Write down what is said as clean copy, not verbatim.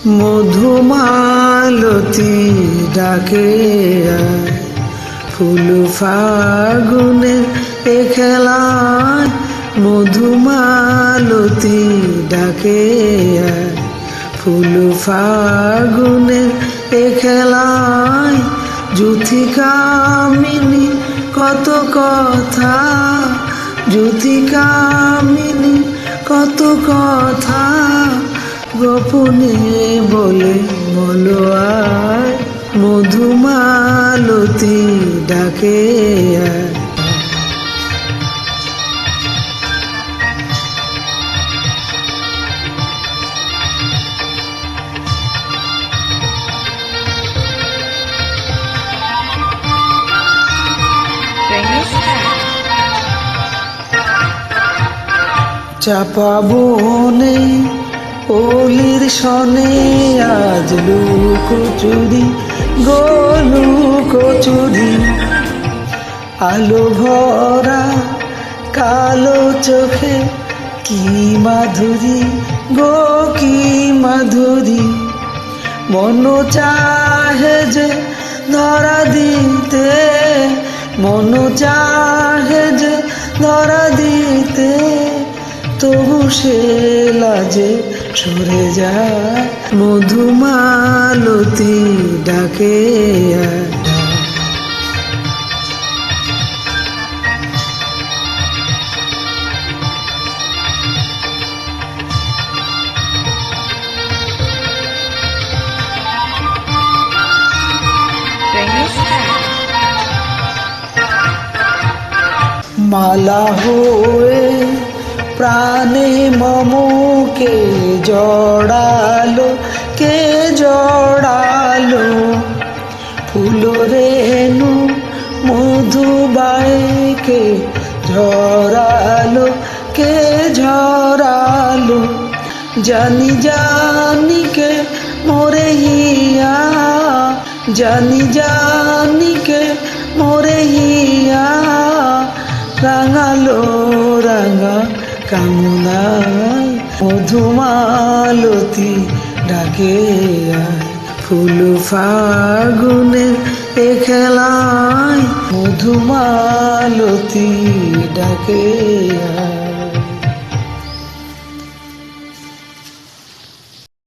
মধুমালতী ডাকে আয়, ফুল ফাগুনের এ খেলায়। মধুমালতী ডাকে আয়, ফুল ফাগুনের এ খেলায়। যুথিকামিনী কত কথা, যুথিকামিনী কত কথা, গোপনে বলে মলোয়ায়। মধুমালতী ডাকে আয়। চাপা বনে অলির সনে আজ লুকোচুরি, গো লুকোচুরি। আলো ভরা কালো চোখে কি মাধুরী, গো কি মাধুরী। মন চাহে যে ধরা দিতে, মন চাহে যে ধরা দিতে, তবু সে লাজে সরে যায়। মধুমালতী ডাকে আয়। মালা হয়ে প্রাণে মমকে জড়ালো, কে জড়ালো। ফুল রেণু মধুবাইকে ঝরালো, কে ঝরালো। জানি জানি কে মোরে হিয়া, জানি জানি কে মোরে হিয়া। রাঙালো রাঙা কামনায়, মধুমালতী ডাকে আয়, ফুল ফাগুনের এ খেলায়। মধুমালতী ডাকে আয়।